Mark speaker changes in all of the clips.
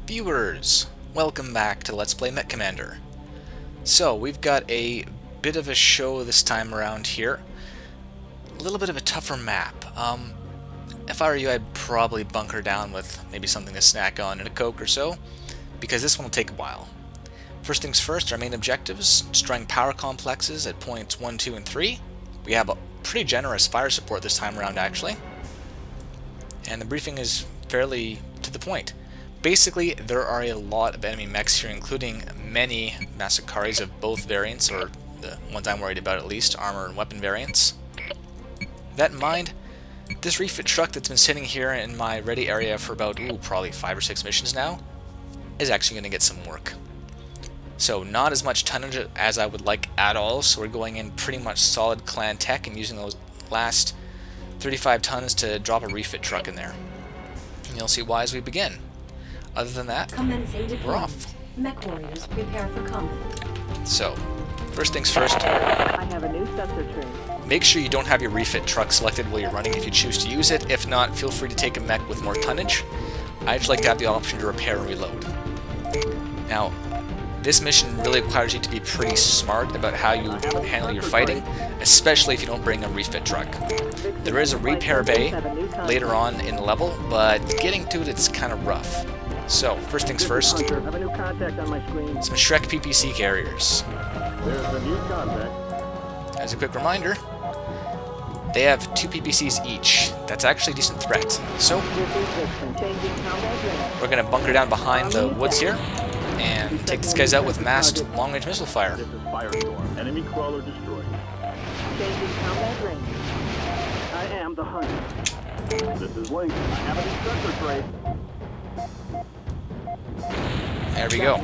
Speaker 1: Viewers, welcome back to Let's Play MechCommander. So, we've got a bit of a show this time around here. A little bit of a tougher map. If I were you, I'd probably bunker down with maybe something to snack on and a Coke or so, because this one will take a while. First things first, our main objectives, destroying power complexes at points 1, 2, and 3. We have a pretty generous fire support this time around, actually. And the briefing is fairly to the point. Basically, there are a lot of enemy mechs here, including many Masakaris of both variants, or the ones I'm worried about at least, armor and weapon variants. That in mind, this refit truck that's been sitting here in my ready area for about, probably 5 or 6 missions now, is actually going to get some work. So, not as much tonnage as I would like at all, so we're going in pretty much solid clan tech and using those last 35 tons to drop a refit truck in there. And you'll see why as we begin. Other than that, we're off.
Speaker 2: Mech warriors prepare for combat.
Speaker 1: So, first things first.
Speaker 3: I have a new sensor train.
Speaker 1: Make sure you don't have your refit truck selected while you're running if you choose to use it. If not, feel free to take a mech with more tonnage. I just like to have the option to repair and reload. Now, this mission really requires you to be pretty smart about how you handle your fighting, especially if you don't bring a refit truck. There is a repair bay later on in the level, but getting to it, it's kind of rough. So, first things first, some Shrek PPC carriers. As a quick reminder, they have 2 PPCs each. That's actually a decent threat. So, we're going to bunker down behind the woods here and take these guys out with massed long-range missile fire.
Speaker 3: This is Firestorm. Enemy crawler destroyed. Changing combat range. I am the hunter. This is Link. I have an instructor trade.
Speaker 1: There we go.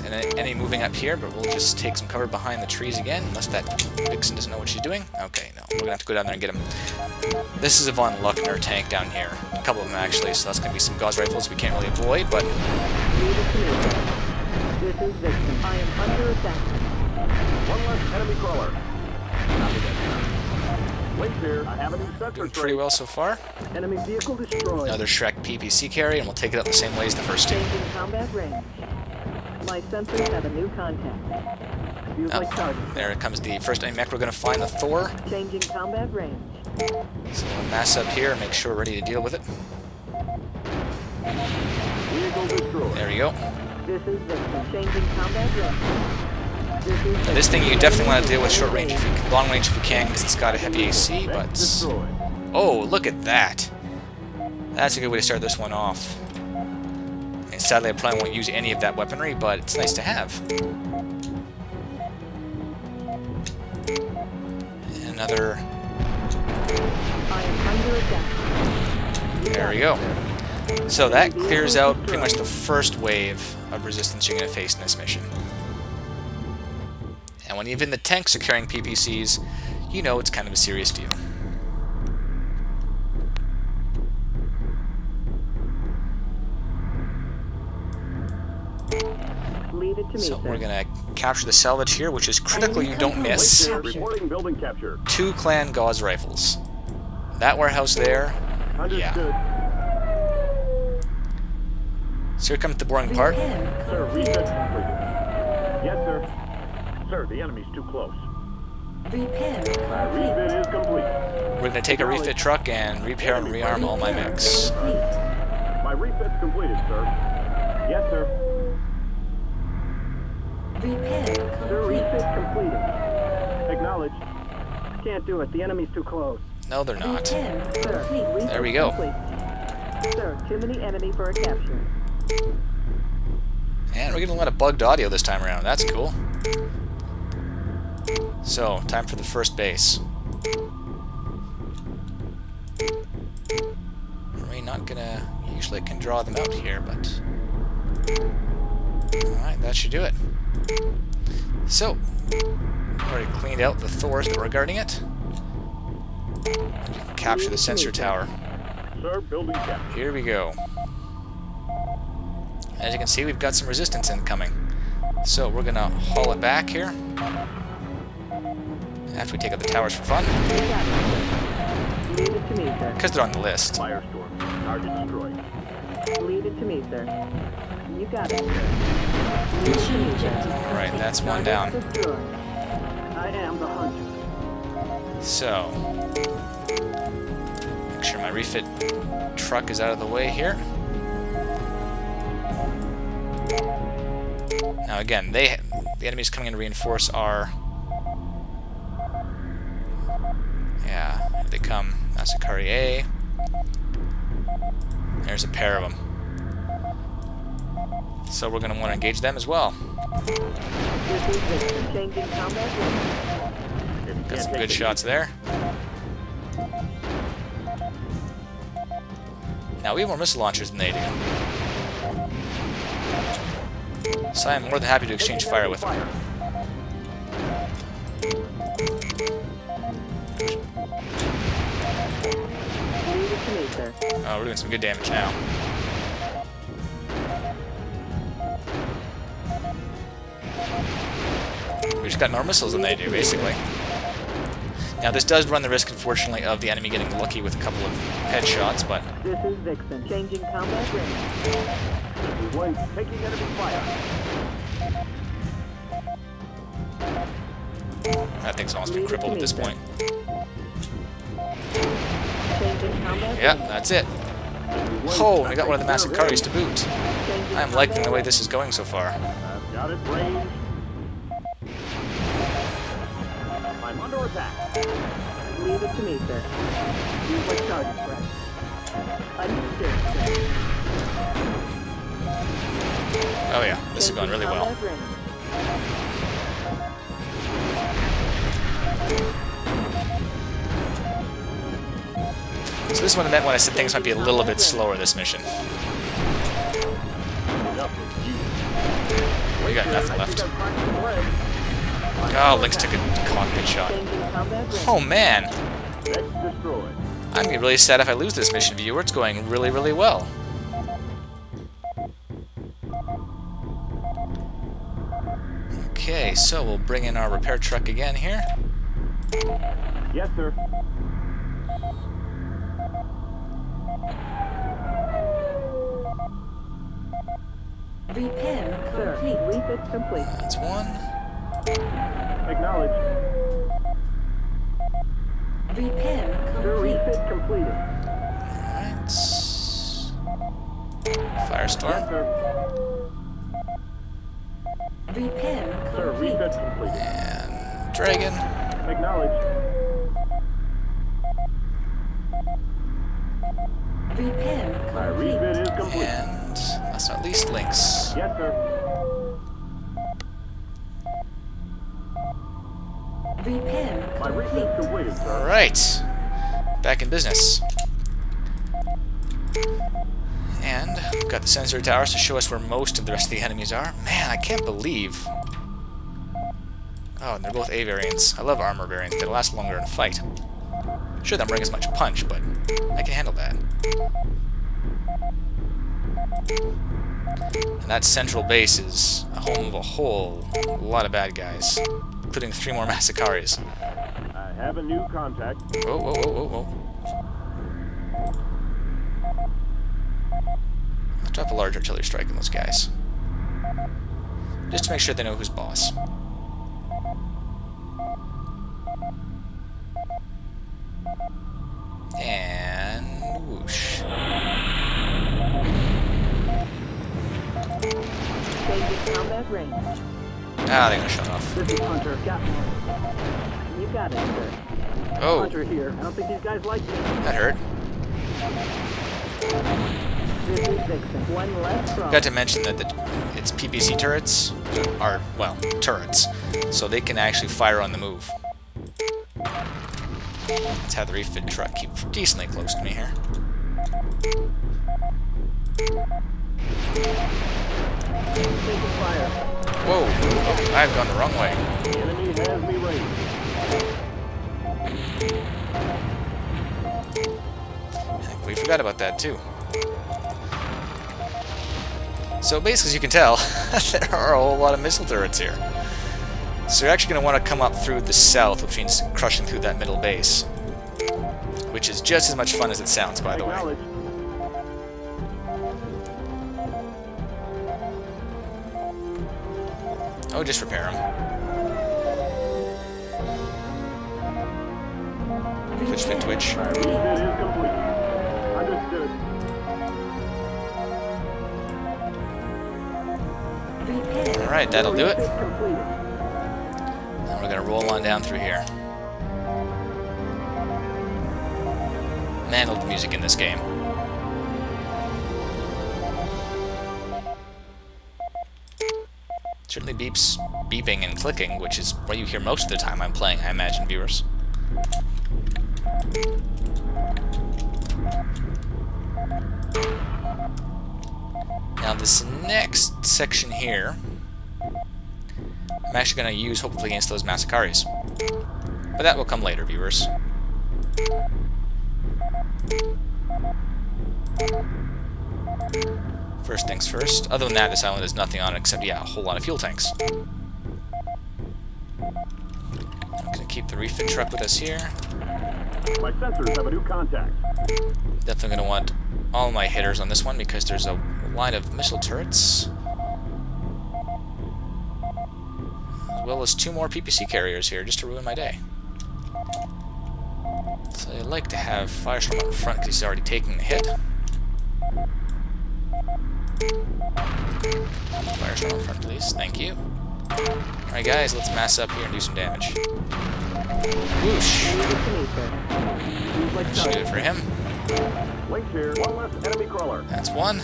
Speaker 1: And any moving up here, but we'll just take some cover behind the trees again, unless that vixen doesn't know what she's doing. Okay, no, we're gonna have to go down there and get him. This is a Von Luckner tank down here. A couple of them actually, so that's gonna be some Gauss rifles we can't really avoid, but...
Speaker 3: This is Vixen. I am under attack. One less enemy crawler. Wait here. I have an instructor
Speaker 1: doing pretty well so far.
Speaker 3: Enemy vehicle destroyed.
Speaker 1: Another Shrek PPC carry, and we'll take it out the same way as the first 2.
Speaker 3: Changing combat range. My sensors have a new contact. Use like target.
Speaker 1: There comes the first enemy mech we're going to find, the Thor.
Speaker 3: Changing combat range.
Speaker 1: So we'll mass up here and make sure we're ready to deal with it.
Speaker 3: Vehicle destroyed.
Speaker 1: There we go.
Speaker 3: This is Vixen. Changing combat range.
Speaker 1: Now, this thing you definitely want to deal with short range, long range if you can, because it's got a heavy AC, but... Oh, look at that! That's a good way to start this one off. And sadly, I probably won't use any of that weaponry, but it's nice to have. And another... There we go. So that clears out pretty much the first wave of resistance you're going to face in this mission. And when even the tanks are carrying PPCs, you know it's kind of a serious deal.
Speaker 3: Leave it to me,
Speaker 1: So we're going to capture the salvage here, which is critical you don't miss.
Speaker 3: Reporting building capture.
Speaker 1: 2 clan Gauss rifles. That warehouse there, yeah. So here comes the boring part.
Speaker 3: Sir, reset completed. Yes, sir. Sir, the enemy's too close.
Speaker 2: Repair
Speaker 3: My refit is complete.
Speaker 1: We're going to take a refit truck and repair and rearm all my mechs.
Speaker 3: My refit's completed, sir. Yes, sir.
Speaker 2: Repair
Speaker 3: Sir, refit completed. Acknowledged. Can't do it. The enemy's too close.
Speaker 1: No, they're not.
Speaker 3: Sir,
Speaker 1: There we go.
Speaker 3: complete. Sir, too many enemy for a capture.
Speaker 1: And we're getting a lot of bugged audio this time around. That's cool. So, time for the first base. We're not gonna... Usually I can draw them out here, but... Alright, that should do it. So, already cleaned out the Thors that were guarding it. And you can capture the sensor tower.
Speaker 3: Sir, building capture.
Speaker 1: Here we go. As you can see, we've got some resistance incoming. So we're gonna haul it back here. After we take out the towers for fun. Because they're on the list.
Speaker 3: Firestorm. Target destroyed.
Speaker 4: Leave it to me, sir. You got it, sir.
Speaker 2: Mission objective.
Speaker 1: Alright, that's one down.
Speaker 4: Destroyed.
Speaker 3: I am the hunter.
Speaker 1: So, make sure my refit truck is out of the way here. Now again, the enemies coming in to reinforce our... Yeah, here they come. Masakari A. There's a pair of them. So we're going to want to engage them as well.
Speaker 4: This is Vixen. Changing combat range.
Speaker 1: Got some good shots there. Now, we have more missile launchers than they do. So I'm more than happy to exchange fire with them.
Speaker 4: Leave it to me, sir.
Speaker 1: Oh, we're doing some good damage now. We just got more missiles than they do, basically. Now, this does run the risk, unfortunately, of the enemy getting lucky with a couple of headshots, but...
Speaker 4: This is Vixen. Changing combat range.
Speaker 3: This is Link, taking enemy fire.
Speaker 1: That thing's almost been crippled at this point.
Speaker 4: Changing combat
Speaker 1: Yep, that's it. Oh, we got one of the Masakaris to boot. I'm liking the way this is going so far.
Speaker 3: I've got it ranged. I'm under attack.
Speaker 4: Leave it to me, sir. Use my target press. Understood, sir.
Speaker 1: Oh yeah, this is going really well.
Speaker 4: Combat range.
Speaker 1: So this one meant when I said things might be a little bit slower this mission. We got nothing left. Oh, Lynx took a cockpit shot. Oh man! I'm gonna be really sad if I lose this mission, viewer. It's going really, really well. Okay, so we'll bring in our repair truck again here.
Speaker 3: Yes, sir.
Speaker 2: Repair
Speaker 4: Sir,
Speaker 2: complete.
Speaker 4: refit complete.
Speaker 1: That's one.
Speaker 3: Acknowledged.
Speaker 2: Repair
Speaker 3: Sir,
Speaker 2: complete.
Speaker 3: refit completed.
Speaker 1: Alright.
Speaker 3: Yes,
Speaker 1: Firestorm.
Speaker 3: sir.
Speaker 2: Repair
Speaker 3: Sir,
Speaker 2: complete.
Speaker 3: refit completed.
Speaker 1: And Dragon.
Speaker 3: Acknowledged.
Speaker 2: Repair
Speaker 3: My
Speaker 2: complete.
Speaker 3: refit is complete.
Speaker 1: And last but not least, Lynx.
Speaker 3: Yes, sir.
Speaker 2: Repair
Speaker 3: My refit
Speaker 2: complete.
Speaker 3: completed, sir.
Speaker 1: Alright. Back in business. And we've got the sensor towers to show us where most of the rest of the enemies are. Man, I can't believe... Oh, and they're both A variants. I love armor variants. They last longer in a fight. Sure, they don't bring as much punch, but I can handle that. And that central base is a home of a whole lot of bad guys, including 3 more Masakaris.
Speaker 3: I have a new contact.
Speaker 1: Whoa, whoa, whoa, whoa, whoa. I'll drop a large artillery strike on those guys. Just to make sure they know who's boss. And whoosh.
Speaker 4: Changing combat range.
Speaker 1: Ah, they're gonna shut off.
Speaker 3: This is Hunter. Got one.
Speaker 4: You got it, sir.
Speaker 1: Oh,
Speaker 3: Hunter here. I don't think these guys like me.
Speaker 1: that hurt.
Speaker 4: This is Vixen. One less problem.
Speaker 1: Forgot to mention that its PPC turrets are, well, turrets, so they can actually fire on the move. Let's have the refit truck keep decently close to me here.
Speaker 3: Taking fire.
Speaker 1: Whoa! Oh, I've gone the wrong way.
Speaker 3: The enemy has me raised.
Speaker 1: I think we forgot about that too. So basically, as you can tell, there are a whole lot of missile turrets here. So you're actually going to want to come up through the south, which means crushing through that middle base. Which is just as much fun as it sounds, by the way.
Speaker 3: Acknowledged.
Speaker 1: Oh, just repair them. Twitch, twitch, twitch.
Speaker 3: Refit is complete. Understood.
Speaker 2: Repair.
Speaker 1: Alright, that'll do it.
Speaker 4: Refit completed.
Speaker 1: Now we're gonna roll on down through here. Man, I love the music in this game. Certainly beeps, beeping and clicking, which is what you hear most of the time I'm playing, I imagine, viewers. Now this next section here, I'm actually going to use hopefully against those Masakaris. But that will come later, viewers. First things first. Other than that, this island has nothing on it except, yeah, a whole lot of fuel tanks. I'm going to keep the refit truck with us here.
Speaker 3: My sensors have a new contact.
Speaker 1: Definitely going to want all my hitters on this one because there's a line of missile turrets. As well as 2 more PPC carriers here just to ruin my day. So I'd like to have Firestorm up front because he's already taking the hit. Firestorm up front, please. Thank you. Alright, guys, let's mass up here and do some damage. Whoosh! Shoot it for him.
Speaker 3: Link here. One less enemy crawler.
Speaker 1: That's one.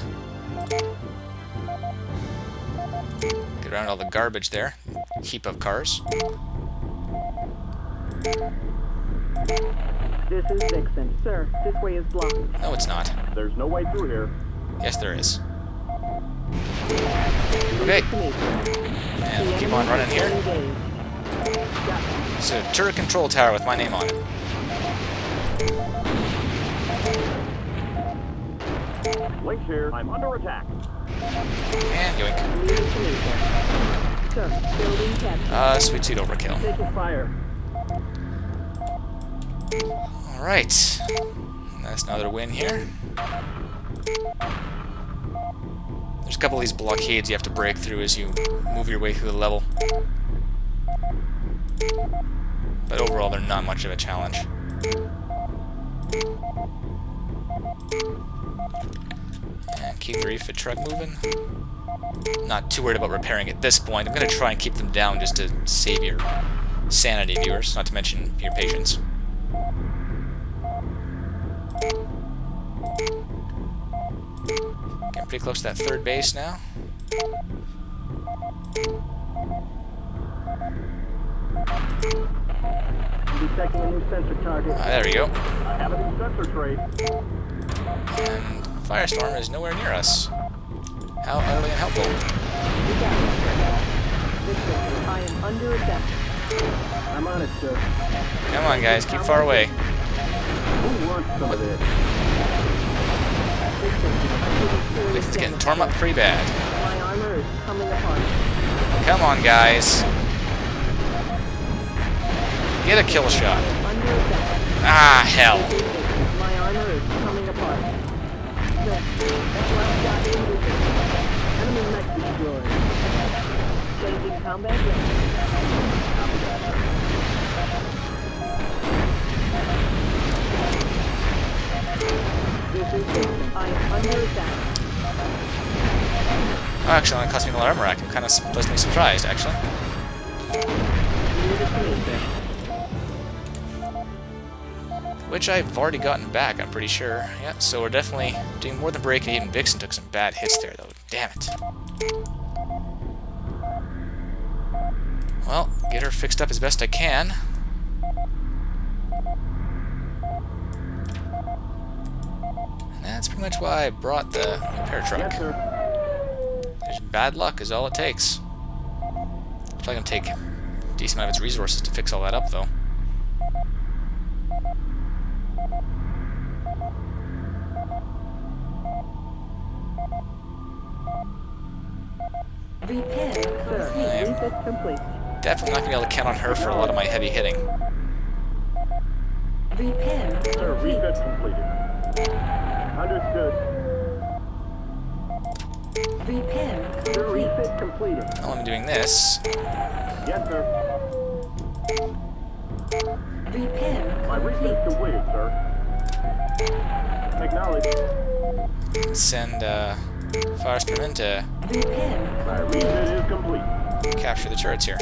Speaker 1: Get around all the garbage there. Heap of cars.
Speaker 4: This is Vixen. Sir, this way is blocked.
Speaker 1: No, it's not.
Speaker 3: There's no way through here.
Speaker 1: Yes, there is. Okay. And we'll keep on running here. It's a turret control tower with my name on it.
Speaker 3: Link here. I'm under attack.
Speaker 1: And yoink.
Speaker 4: Sir, building captured.
Speaker 1: Sweet sweet overkill.
Speaker 4: Taking fire.
Speaker 1: Alright. That's another win here. There's a couple of these blockades you have to break through as you move your way through the level. But overall, they're not much of a challenge. And keep the refit truck moving. Not too worried about repairing at this point. I'm going to try and keep them down just to save your sanity, viewers, not to mention your patience. Getting pretty close to that third base now.
Speaker 4: Detecting a new sensor target.
Speaker 1: There we go.
Speaker 3: I have a new sensor tray.
Speaker 1: And Firestorm is nowhere near us. How utterly unhelpful.
Speaker 4: We got it, sir. Vixen, I am under attack.
Speaker 3: I'm on it, sir.
Speaker 1: Come on, guys, keep far away.
Speaker 3: Who wants some of this?
Speaker 1: It's getting torn up pretty bad.
Speaker 4: My armor is coming apart.
Speaker 1: Come on, guys. Get a kill shot.
Speaker 4: Under attack.
Speaker 1: Ah, hell.
Speaker 4: My armor is coming apart. That's last shot in. Enemy mech destroyed. Changing combat range. This is Vixen. I am under attack.
Speaker 1: Oh, actually, it only cost me a lot of armor rack. I'm kind of pleasantly surprised, actually.
Speaker 4: Leave it to me, sir.
Speaker 1: Which I've already gotten back, I'm pretty sure. Yeah, so we're definitely doing more than breaking. Even Vixen took some bad hits there, though. Damn it. Well, get her fixed up as best I can. And that's pretty much why I brought the repair truck.
Speaker 3: Yes, sir.
Speaker 1: There's bad luck is all it takes. It's probably going to take a decent amount of its resources to fix all that up, though.
Speaker 2: Repair
Speaker 4: Sir,
Speaker 2: complete.
Speaker 4: refit complete.
Speaker 1: Definitely not going to be able to count on her for a lot of my heavy hitting.
Speaker 2: Repair
Speaker 3: Sir,
Speaker 2: complete.
Speaker 3: refit completed. Understood.
Speaker 2: Repair
Speaker 4: Sir,
Speaker 2: complete.
Speaker 4: refit complete.
Speaker 3: completed.
Speaker 1: While I'm doing this,
Speaker 3: Yes, sir.
Speaker 2: Repair
Speaker 3: My refit's completed, sir. Acknowledged.
Speaker 1: send Firestorm to
Speaker 2: repair
Speaker 3: My refit is complete.
Speaker 1: capture the turrets here.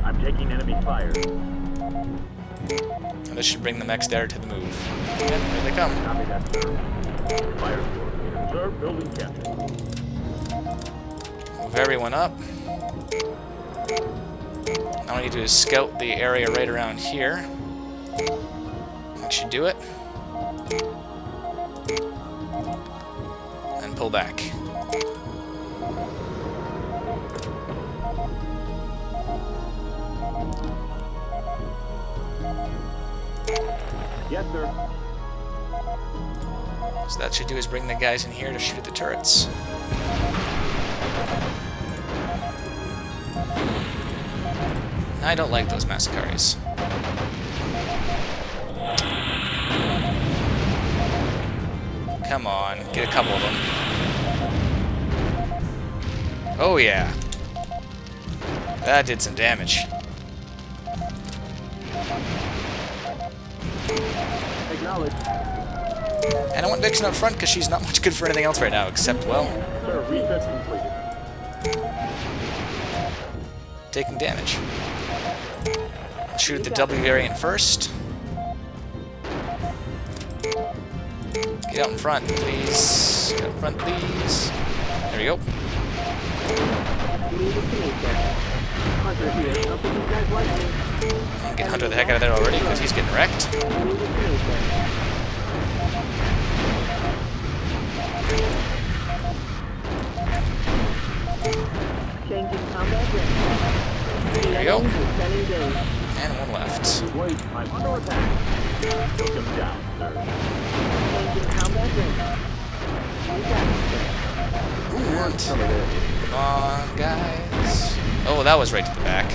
Speaker 3: I'm taking enemy fire.
Speaker 1: And this should bring the mechs there to the move. Yep, here they come.
Speaker 3: Copy that, sir. Fire score. Sir, building captain.
Speaker 1: Move everyone up. All I need to do is scout the area right around here. That should do it. And pull back.
Speaker 3: Yes, sir.
Speaker 1: So that should do is bring the guys in here to shoot at the turrets. I don't like those Masakaris. Come on, get a couple of them. Oh yeah. That did some damage.
Speaker 3: Acknowledged.
Speaker 1: And I want Vixen up front because she's not much good for anything else right now, except, well,
Speaker 3: Sir, refit completed.
Speaker 1: taking damage. I'll shoot at the W variant first. Get out in front, please. Get out in front, please. There we go.
Speaker 4: Leave it to me, sir. Hunter here. Don't think you guys like me.
Speaker 1: I'm getting Hunter the heck out of there already because he's getting wrecked.
Speaker 4: Leave it to me, sir. Changing combat range.
Speaker 1: There we go.
Speaker 4: Sending days.
Speaker 1: And one left.
Speaker 3: Wait, I'm under attack. Took him down, sir.
Speaker 4: Changing combat range. You got it, sir.
Speaker 1: And come on, guys. Oh, that was right to the back.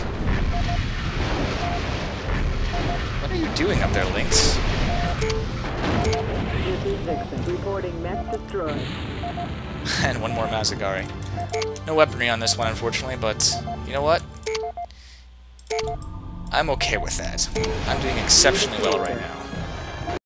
Speaker 1: What are you doing up there, Lynx?
Speaker 4: This is Vixen. Reporting mech destroyed.
Speaker 1: And one more Masakari. No weaponry on this one, unfortunately, but you know what? I'm okay with that. I'm doing exceptionally well right now.